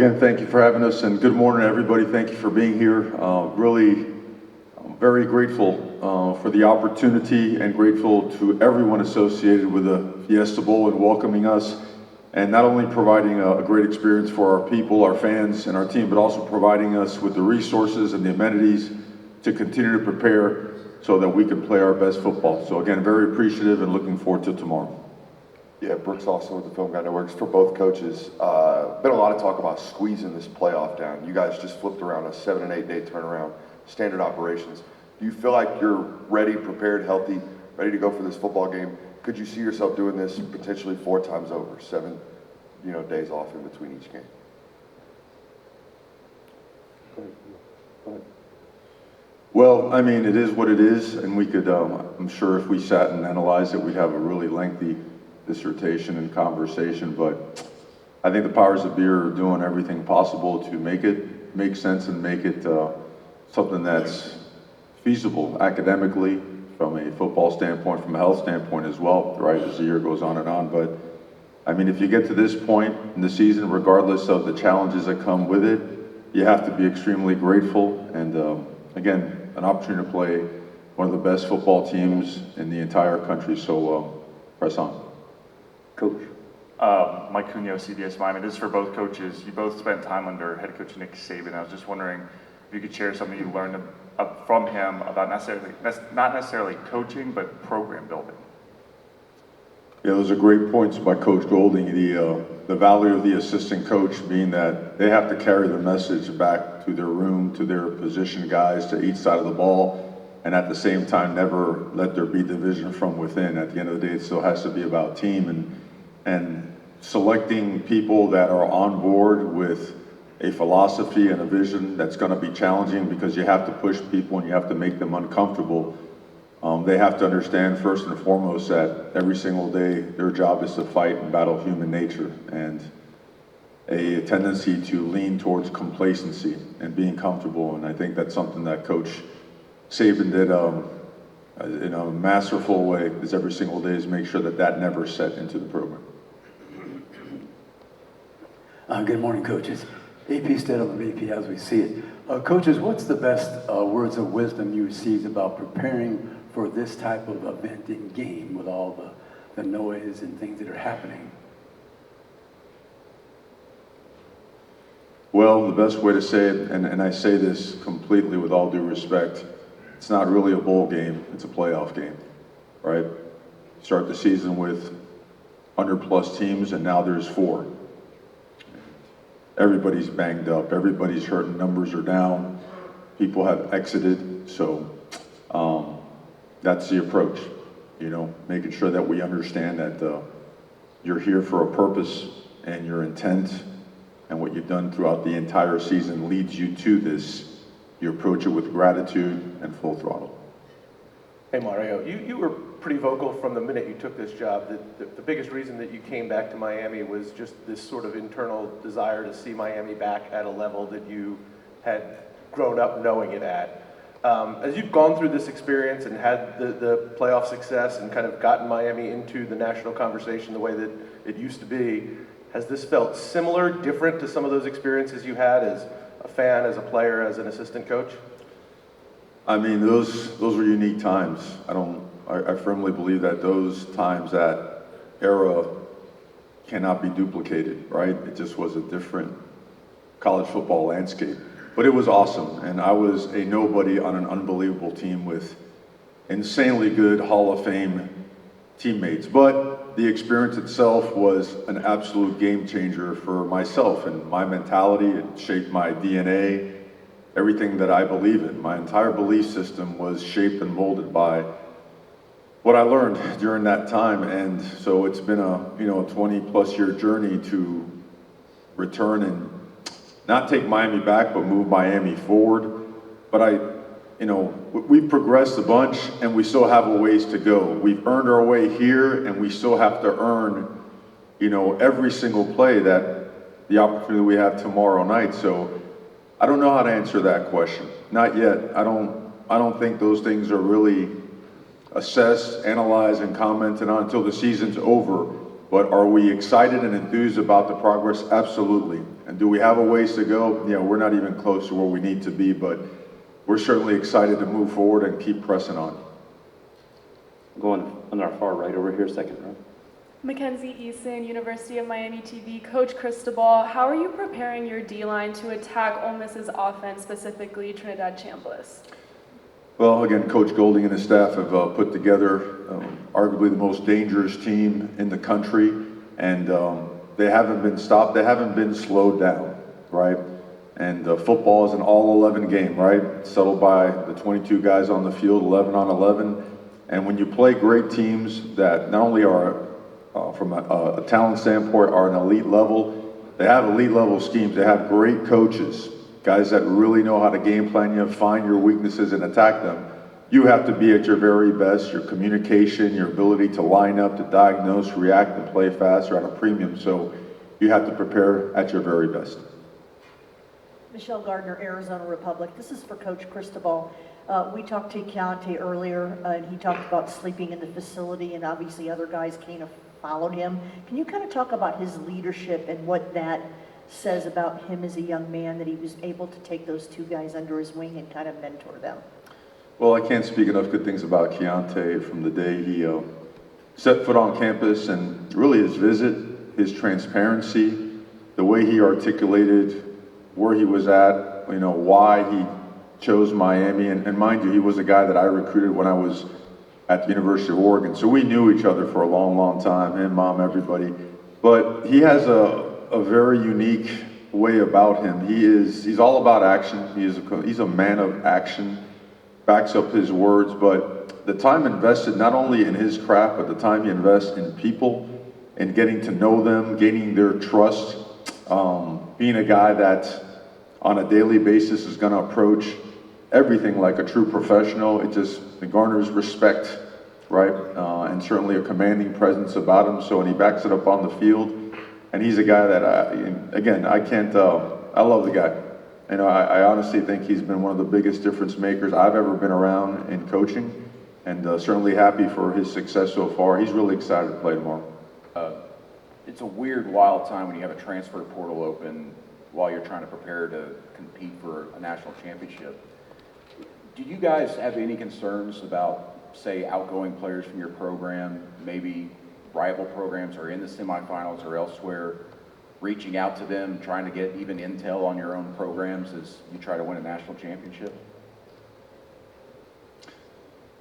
again, thank you for having us, and good morning, everybody. Thank you for being here. Really, I'm very grateful for the opportunity and grateful to everyone associated with the Fiesta Bowl and welcoming us, and not only providing a great experience for our people, our fans, and our team, but also providing us with the resources and the amenities to continue to prepare so that we can play our best football. So again, very appreciative and looking forward to tomorrow. Yeah, Brooks also with the Film Guy Networks. For both coaches, been a lot of talk about squeezing this playoff down. You guys just flipped around a 7 and 8 day turnaround, standard operations. Do you feel like you're ready, prepared, healthy, ready to go for this football game? Could you see yourself doing this potentially 4 times over, 7, days off in between each game? Go ahead. Well, I mean, it is what it is, and we could, I'm sure if we sat and analyzed it, we'd have a really lengthy dissertation and conversation, but I think the powers that be are doing everything possible to make it make sense and make it something that's feasible academically, from a football standpoint, from a health standpoint as well, right, as the year goes on and on. But I mean, if you get to this point in the season, regardless of the challenges that come with it, you have to be extremely grateful, and again, an opportunity to play one of the best football teams in the entire country, so press on. Coach. Mike Cunio, CBS Miami. This is for both coaches. You both spent time under head coach Nick Saban. I was just wondering if you could share something you learned from him about not necessarily coaching, but program building. Yeah, those are great points by Coach Golding. The value of the assistant coach being that they have to carry the message back to their room, to their position guys, to each side of the ball, and at the same time never let there be division from within. At the end of the day, it still has to be about team, and selecting people that are on board with a philosophy and a vision that's going to be challenging, because you have to push people and you have to make them uncomfortable. They have to understand first and foremost that every single day their job is to fight and battle human nature, and a tendency to lean towards complacency and being comfortable. And I think that's something that Coach Saban did in a masterful way, is every single day is make sure that that never set into the program. Good morning, coaches. AP Stedham of AP as we see it. Coaches, what's the best words of wisdom you received about preparing for this type of event in game with all the noise and things that are happening? Well, the best way to say it, and I say this completely with all due respect, it's not really a bowl game, it's a playoff game, right? Start the season with 100+ teams, and now there's 4. Everybody's banged up, everybody's hurt, numbers are down, people have exited, so that's the approach, making sure that we understand that you're here for a purpose, and your intent and what you've done throughout the entire season leads you to this. You approach it with gratitude and full throttle. Hey Mario, you were pretty vocal from the minute you took this job that the biggest reason that you came back to Miami was just this sort of internal desire to see Miami back at a level that you had grown up knowing it at. As you've gone through this experience and had the playoff success and kind of gotten Miami into the national conversation the way that it used to be, has this felt similar, different to some of those experiences you had as a fan, as a player, as an assistant coach? I mean, those were unique times. I firmly believe that those times, that era, cannot be duplicated, right? It just was a different college football landscape. But it was awesome, and I was a nobody on an unbelievable team with insanely good Hall of Fame teammates. But the experience itself was an absolute game changer for myself and my mentality. It shaped my DNA. Everything that I believe in, my entire belief system was shaped and molded by what I learned during that time. And so it's been a 20+ year journey to return and not take Miami back, but move Miami forward. But we've progressed a bunch, and we still have a ways to go. We've earned our way here, and we still have to earn, every single play that the opportunity we have tomorrow night. So I don't know how to answer that question. Not yet. I don't think those things are really assessed, analyzed, and commented on until the season's over. But are we excited and enthused about the progress? Absolutely. And do we have a ways to go? Yeah, we're not even close to where we need to be, but we're certainly excited to move forward and keep pressing on. Going on our far right over here, second row. Mackenzie Eason, University of Miami TV. Coach Cristobal, how are you preparing your D-line to attack Ole Miss's offense, specifically Trinidad Chambliss? Well, again, Coach Golding and his staff have put together arguably the most dangerous team in the country, and they haven't been stopped, they haven't been slowed down, right? And football is an all-11 game, right? Settled by the 22 guys on the field, 11 on 11. And when you play great teams that not only are from a talent standpoint are an elite level, they have elite level schemes, they have great coaches, guys that really know how to game plan you, find your weaknesses and attack them. You have to be at your very best, your communication, your ability to line up, to diagnose, react, and play fast are at a premium. So you have to prepare at your very best. Michelle Gardner, Arizona Republic. This is for Coach Cristobal. We talked to Keontae earlier, and he talked about sleeping in the facility, and obviously other guys kind of followed him. Can you kind of talk about his leadership and what that says about him as a young man, that he was able to take those two guys under his wing and kind of mentor them? Well, I can't speak enough good things about Keontae from the day he set foot on campus, and really his visit, his transparency, the way he articulated where he was at, you know, why he chose Miami. And mind you, he was a guy that I recruited when I was at the University of Oregon. So we knew each other for a long, long time, him, mom, everybody. But he has a very unique way about him. He's all about action. He's a man of action, backs up his words, but the time invested not only in his craft, but the time he invests in people and getting to know them, gaining their trust, being a guy that on a daily basis is going to approach everything like a true professional. It garners respect, right? And certainly a commanding presence about him. So, and he backs it up on the field. And he's a guy that, I love the guy. You know, I honestly think he's been one of the biggest difference makers I've ever been around in coaching, and certainly happy for his success so far. He's really excited to play tomorrow. It's a weird, wild time when you have a transfer portal open while you're trying to prepare to compete for a national championship. Do you guys have any concerns about, say, outgoing players from your program, maybe rival programs or in the semifinals or elsewhere, reaching out to them, trying to get even intel on your own programs as you try to win a national championship?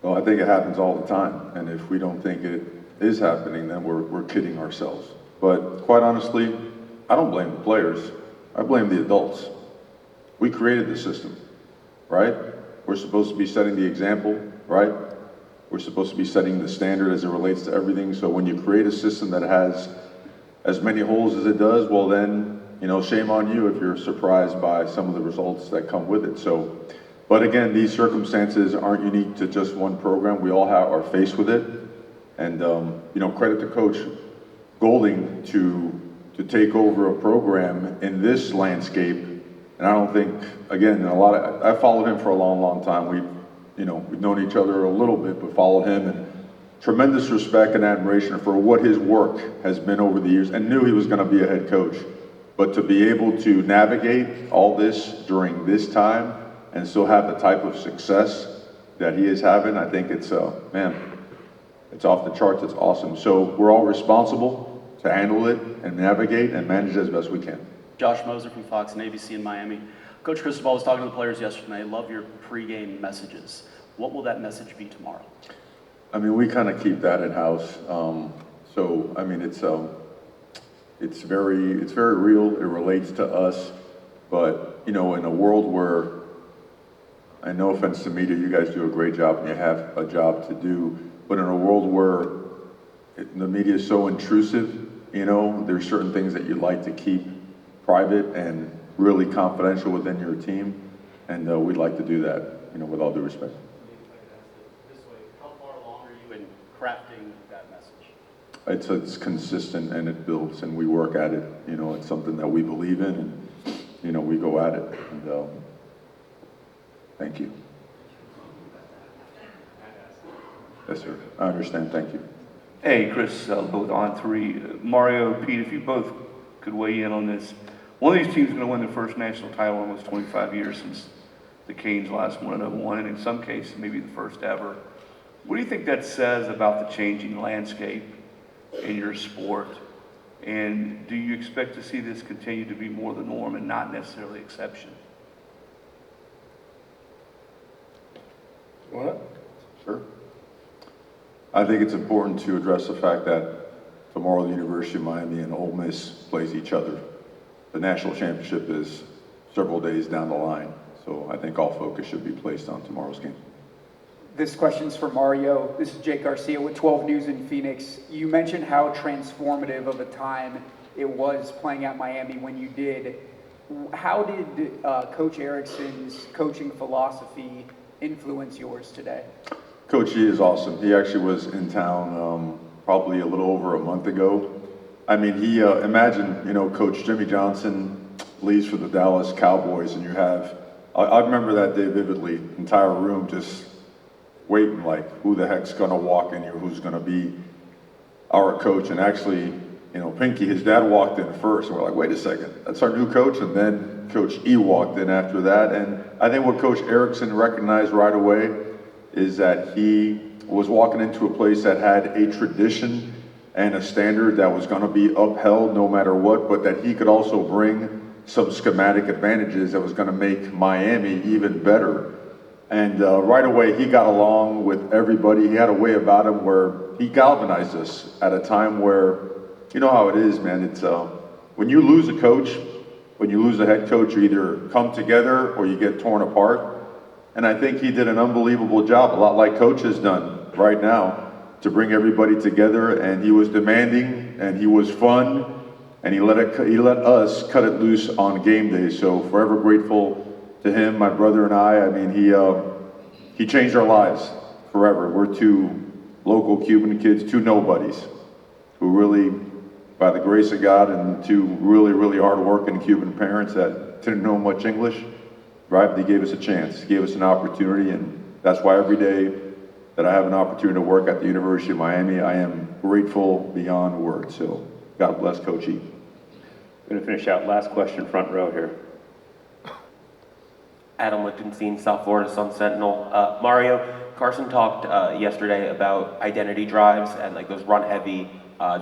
Well, I think it happens all the time. And if we don't think it is happening, then we're kidding ourselves. But quite honestly, I don't blame the players. I blame the adults. We created the system, right? We're supposed to be setting the example, right? We're supposed to be setting the standard as it relates to everything. So when you create a system that has as many holes as it does, well then, you know, shame on you if you're surprised by some of the results that come with it. So, but again, these circumstances aren't unique to just one program. We all are faced with it. And, you know, credit to Coach Golding to take over a program in this landscape. And I don't think, again, I followed him for a long, long time. We've known each other a little bit, but followed him, and tremendous respect and admiration for what his work has been over the years, and knew he was going to be a head coach. But to be able to navigate all this during this time and still have the type of success that he is having, I think it's off the charts. It's awesome. So we're all responsible to handle it and navigate and manage it as best we can. Josh Moser from Fox and ABC in Miami. Coach Cristobal was talking to the players yesterday. I love your pregame messages. What will that message be tomorrow? I mean, we kind of keep that in house. So I mean, it's very real. It relates to us. But you know, in a world where, and no offense to media, you guys do a great job and you have a job to do. But in a world where the media is so intrusive, you know, there's certain things that you'd like to keep private and really confidential within your team, and we'd like to do that, you know, with all due respect. This way, how far along are you in crafting that message? It's consistent and it builds, and we work at it. You know, it's something that we believe in, and you know, we go at it. And thank you. Yes, sir. I understand. Thank you. Hey, Chris, Load on 3. Mario, Pete, if you both could weigh in on this. One of these teams is going to win their first national title in almost 25 years since the Canes last won in 01, and in some cases, maybe the first ever. What do you think that says about the changing landscape in your sport? And do you expect to see this continue to be more the norm and not necessarily exception? What? Sure. I think it's important to address the fact that tomorrow the University of Miami and Ole Miss plays each other. The national championship is several days down the line, so I think all focus should be placed on tomorrow's game. This question's for Mario. This is Jake Garcia with 12 News in Phoenix. You mentioned how transformative of a time it was playing at Miami when you did. How did Coach Erickson's coaching philosophy influence yours today? Coach E is awesome. He actually was in town probably a little over a month ago. I mean, he imagine, Coach Jimmy Johnson leaves for the Dallas Cowboys, and you have, I remember that day vividly, entire room just waiting like, who the heck's gonna walk in here, who's gonna be our coach? And actually, Pinky, his dad walked in first, and we're like, wait a second, that's our new coach? And then Coach E walked in after that, and I think what Coach Erickson recognized right away is that he was walking into a place that had a tradition and a standard that was going to be upheld no matter what, but that he could also bring some schematic advantages that was going to make Miami even better. And right away, he got along with everybody. He had a way about him where he galvanized us at a time where, you know how it is, man. It's when you lose a coach, when you lose a head coach, you either come together or you get torn apart. And I think he did an unbelievable job, a lot like Coach has done right now, to bring everybody together. And he was demanding, and he was fun, and he let us cut it loose on game day. So forever grateful to him, my brother and I mean, he changed our lives forever. We're two local Cuban kids, two nobodies, who really, by the grace of God, and two really, really hard-working Cuban parents that didn't know much English, right? They gave us a chance, gave us an opportunity, and that's why every day that I have an opportunity to work at the University of Miami, I am grateful beyond words. So God bless Coach E. We're going to finish out. Last question, front row here. Adam Lichtenstein, South Florida Sun Sentinel. Mario, Carson talked yesterday about identity drives and like those run-heavy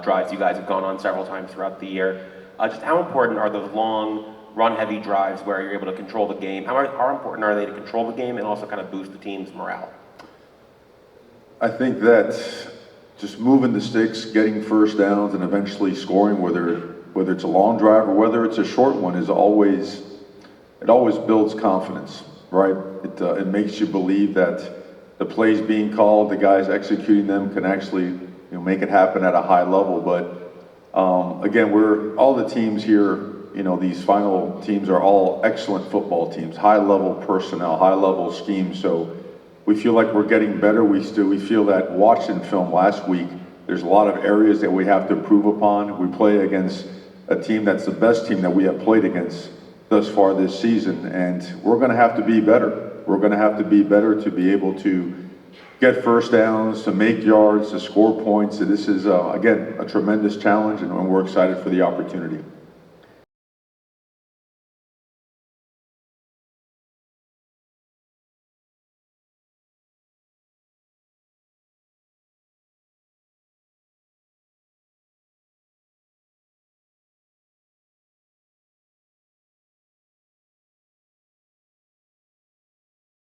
drives you guys have gone on several times throughout the year. Just how important are those long run-heavy drives where you're able to control the game? How important are they to control the game and also kind of boost the team's morale? I think that just moving the sticks, getting first downs, and eventually scoring, whether it's a long drive or whether it's a short one, it always builds confidence, right? It makes you believe that the plays being called, the guys executing them can actually make it happen at a high level. But again, all the teams here, these final teams are all excellent football teams, high-level personnel, high-level schemes. So we feel like we're getting better. We feel that watching film last week, there's a lot of areas that we have to improve upon. We play against a team that's the best team that we have played against thus far this season, and we're going to have to be better. We're going to have to be better to be able to get first downs, to make yards, to score points. So this is, again, a tremendous challenge, and we're excited for the opportunity.